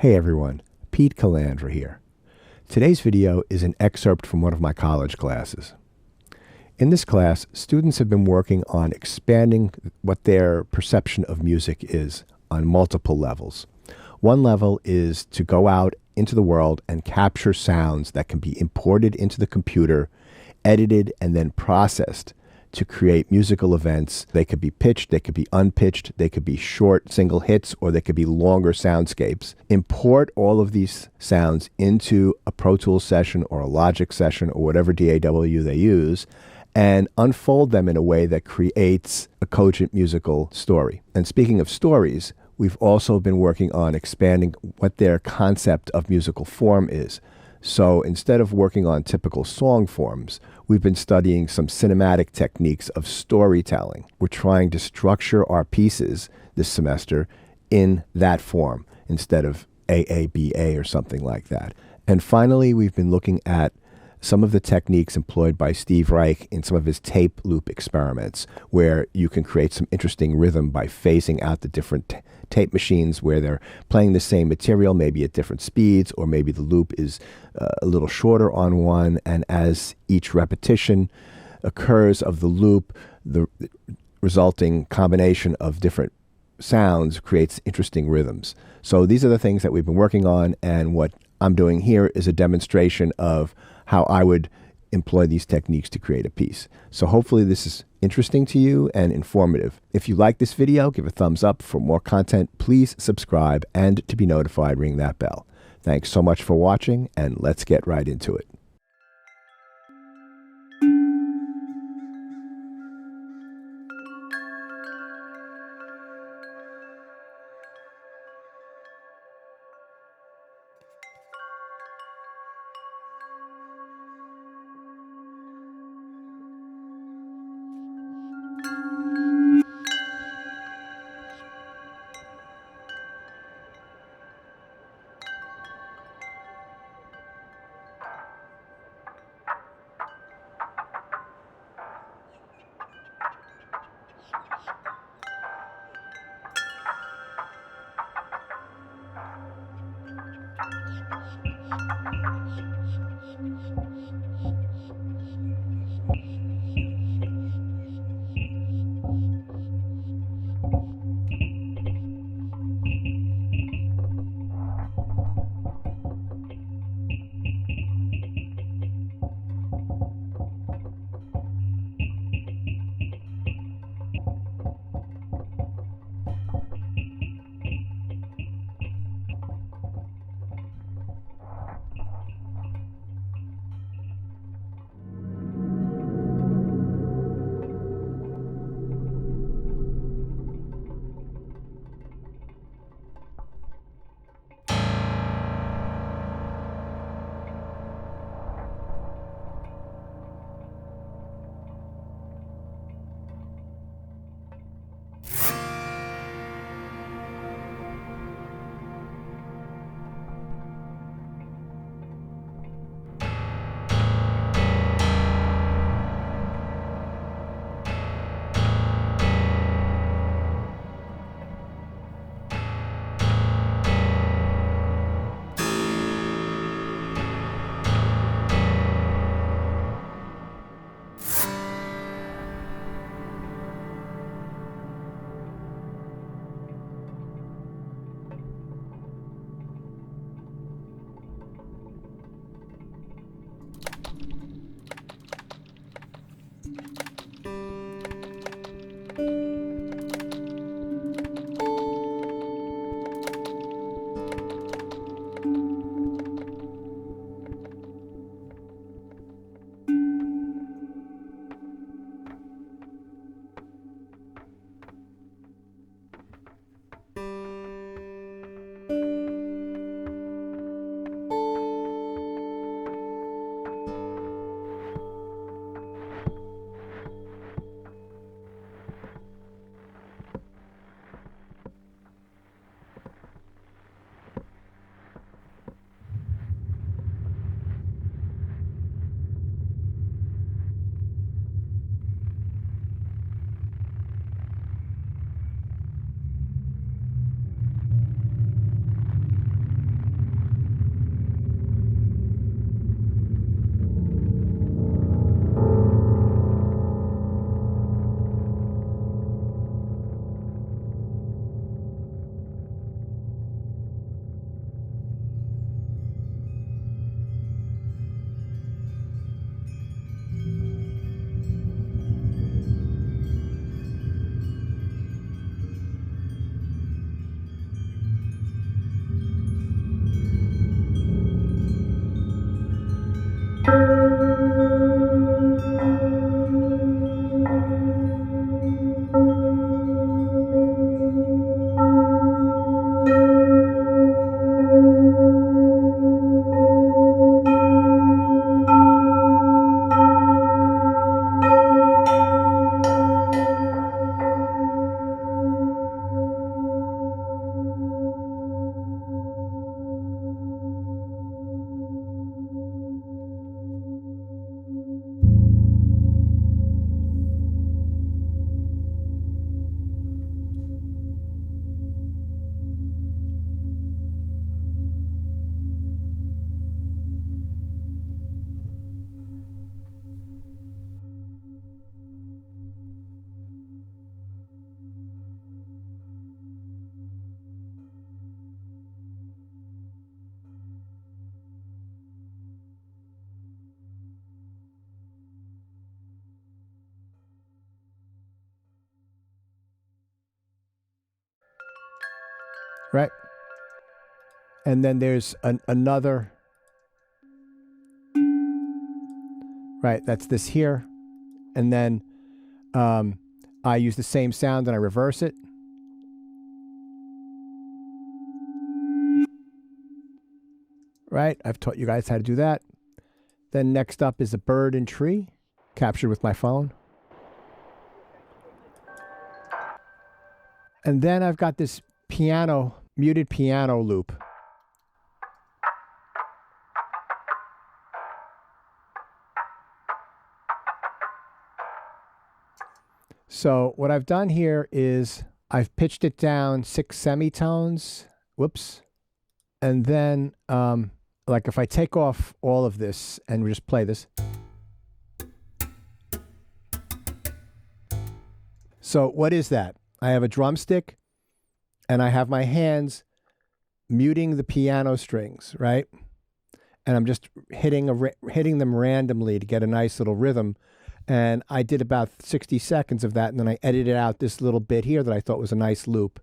Hey everyone, Pete Calandra here. Today's video is an excerpt from one of my college classes. In this class, students have been working on expanding what their perception of music is on multiple levels. One level is to go out into the world and capture sounds that can be imported into the computer, edited, and then processed to create musical events. They could be pitched, they could be unpitched, they could be short single hits, or they could be longer soundscapes. Import all of these sounds into a Pro Tools session or a Logic session or whatever DAW they use, and unfold them in a way that creates a cogent musical story. And speaking of stories, we've also been working on expanding what their concept of musical form is. So instead of working on typical song forms, we've been studying some cinematic techniques of storytelling. We're trying to structure our pieces this semester in that form instead of AABA or something like that. And finally, we've been looking at some of the techniques employed by Steve Reich in some of his tape loop experiments, where you can create some interesting rhythm by phasing out the different tape machines where they're playing the same material, maybe at different speeds, or maybe the loop is a little shorter on one, and as each repetition occurs of the loop, the resulting combination of different sounds creates interesting rhythms. So these are the things that we've been working on, and what I'm doing here is a demonstration of how I would employ these techniques to create a piece. So hopefully this is interesting to you and informative. If you like this video, give a thumbs up. For more content, please subscribe, and to be notified, ring that bell. Thanks so much for watching, and let's get right into it. right? And then there's another, right? That's this here. And then I use the same sound and I reverse it. Right? I've taught you guys how to do that. Then next up is a bird and tree, captured with my phone. And then I've got this piano, muted piano loop. So what I've done here is I've pitched it down 6 semitones. Whoops. And then, like if I take off all of this and we just play this. So what is that? I have a drumstick and I have my hands muting the piano strings, right? And I'm just hitting them randomly to get a nice little rhythm. And I did about 60 seconds of that, and then I edited out this little bit here that I thought was a nice loop.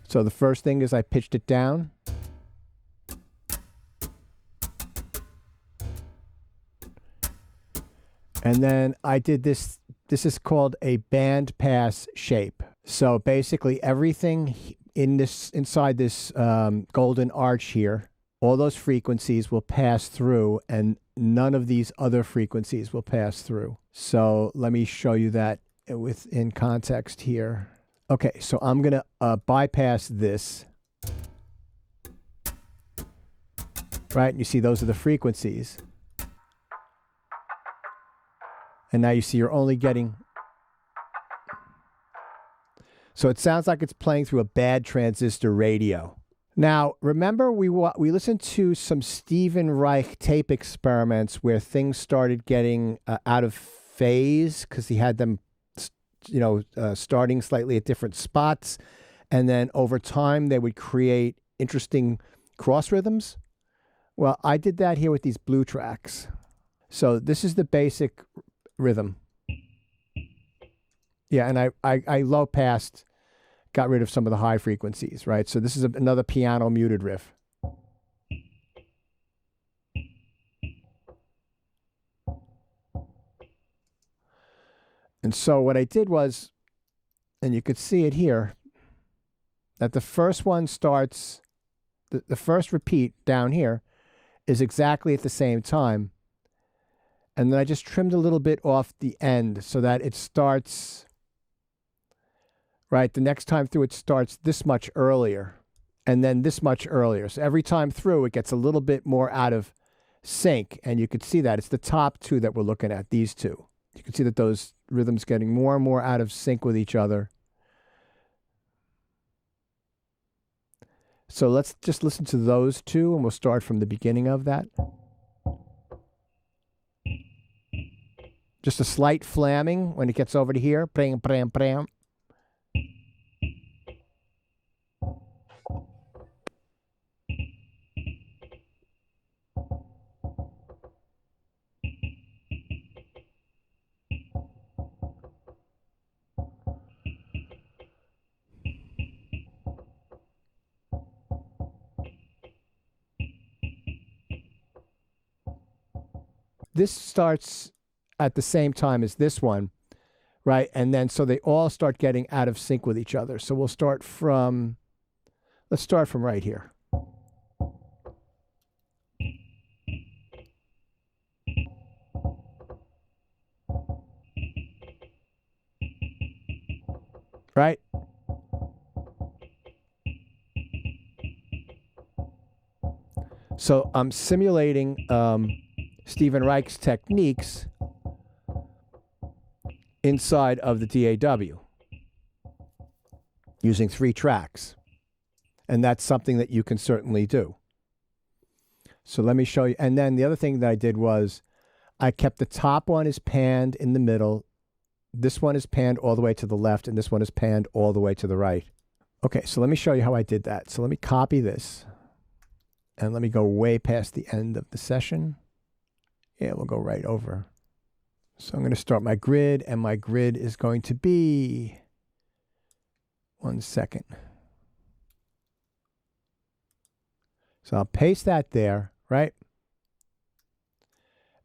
So the first thing is I pitched it down. And then I did this. This is called a band pass shape. So basically everything inside this golden arch here, all those frequencies will pass through and none of these other frequencies will pass through. So let me show you that in context here. Okay, so I'm going to bypass this. Right, and you see those are the frequencies. And now you see you're only getting... So it sounds like it's playing through a bad transistor radio. Now, remember we listened to some Stephen Reich tape experiments where things started getting out of phase because he had them, starting slightly at different spots. And then over time, they would create interesting cross rhythms. Well, I did that here with these blue tracks. So this is the basic rhythm. Yeah, and I low passed, got rid of some of the high frequencies, right? So this is another piano muted riff. And so what I did was, and you could see it here, that the first one starts, the first repeat down here is exactly at the same time. And then I just trimmed a little bit off the end so that it starts... Right, the next time through it starts this much earlier and then this much earlier. So every time through it gets a little bit more out of sync. And you could see that. It's the top two that we're looking at, these two. You can see that those rhythms getting more and more out of sync with each other. So let's just listen to those two and we'll start from the beginning of that. Just a slight flamming when it gets over to here. Bram, bram, bram. This starts at the same time as this one, right? And then so they all start getting out of sync with each other. So we'll start from, let's start from right here. Right? So I'm simulating Stephen Reich's techniques inside of the DAW using 3 tracks. And that's something that you can certainly do. So let me show you. And then the other thing that I did was I kept the top one is panned in the middle. This one is panned all the way to the left, and this one is panned all the way to the right. Okay, so let me show you how I did that. So let me copy this. And let me go way past the end of the session. Yeah, we'll go right over. So I'm going to start my grid, and my grid is going to be, 1 second. So I'll paste that there, right?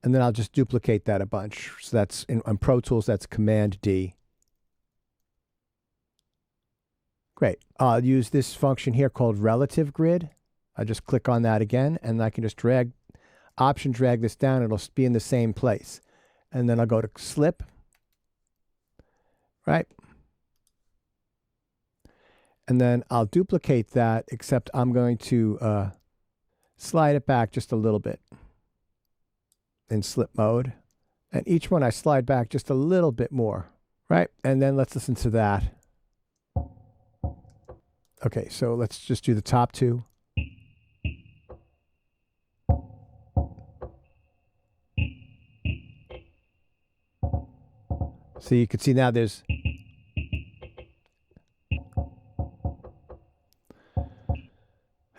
And then I'll just duplicate that a bunch. So that's on Pro Tools, that's Command D. Great. I'll use this function here called relative grid. I just click on that again, and I can just Option drag this down. It'll be in the same place. And then I'll go to slip, right? And then I'll duplicate that, except I'm going to slide it back just a little bit in slip mode. And each one I slide back just a little bit more, right? And then let's listen to that. Okay, so let's just do the top two. So you can see now there's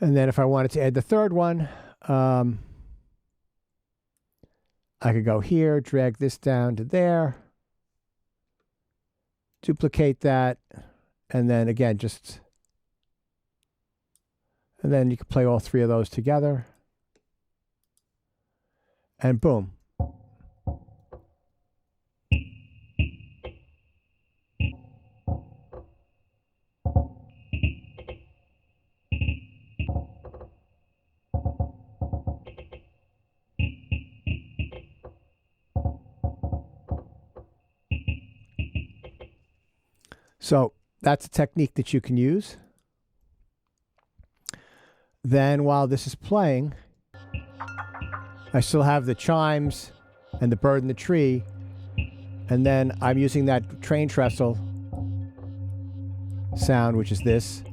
and then if I wanted to add the third one, I could go here, drag this down to there, duplicate that, and then again and then you can play all three of those together, and boom. So that's a technique that you can use. Then while this is playing, I still have the chimes and the bird in the tree. And then I'm using that train trestle sound, which is this.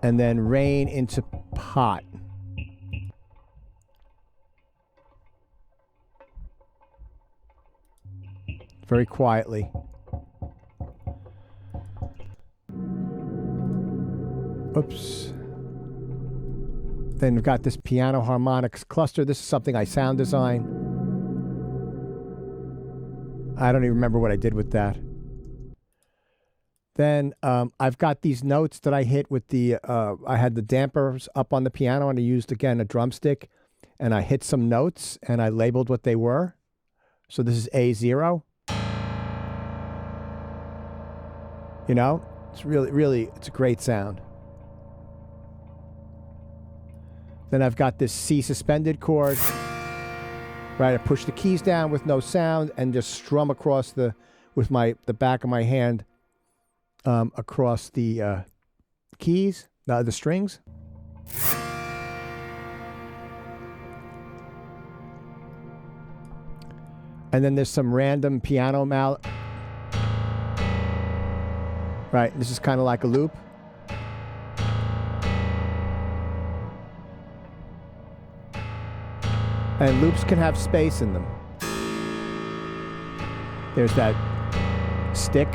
And then rain into pot. Very quietly. Oops. Then we've got this piano harmonics cluster. This is something I sound design. I don't even remember what I did with that. Then I've got these notes that I hit with the, I had the dampers up on the piano, and I used, again, a drumstick. And I hit some notes, and I labeled what they were. So this is A0. You know, it's really, it's a great sound. Then I've got this C suspended chord. Right, I push the keys down with no sound and just strum across with the back of my hand across the keys, the strings. And then there's some random piano mallet. Right, this is kind of like a loop. And loops can have space in them. There's that stick.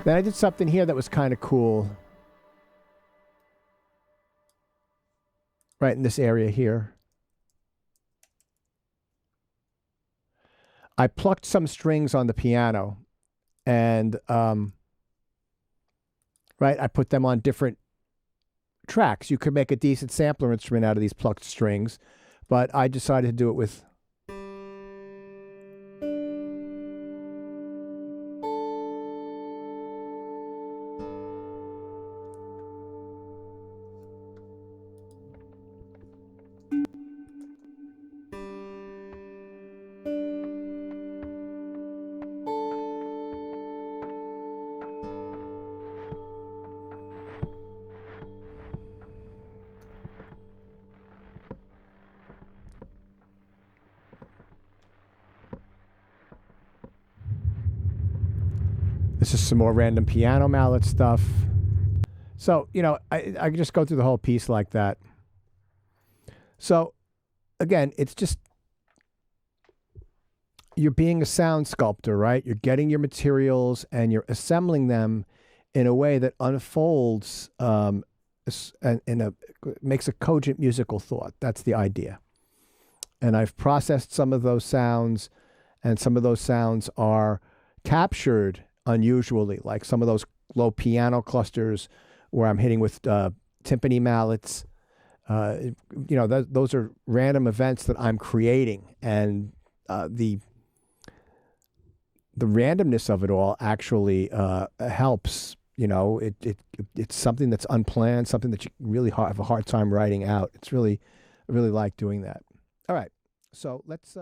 Then I did something here that was kind of cool. Right in this area here. I plucked some strings on the piano, and right, I put them on different tracks. You could make a decent sampler instrument out of these plucked strings, but I decided to do it with this is some more random piano mallet stuff. So, you know, I can just go through the whole piece like that. So, again, it's just, you're being a sound sculptor, right? You're getting your materials and you're assembling them in a way that unfolds makes a cogent musical thought. That's the idea. and I've processed some of those sounds, and some of those sounds are captured unusually, like some of those low piano clusters where I'm hitting with timpani mallets. Those are random events that I'm creating, and the randomness of it all actually helps. It's something that's unplanned, something that you really have a hard time writing out. I really like doing that. All right, so let's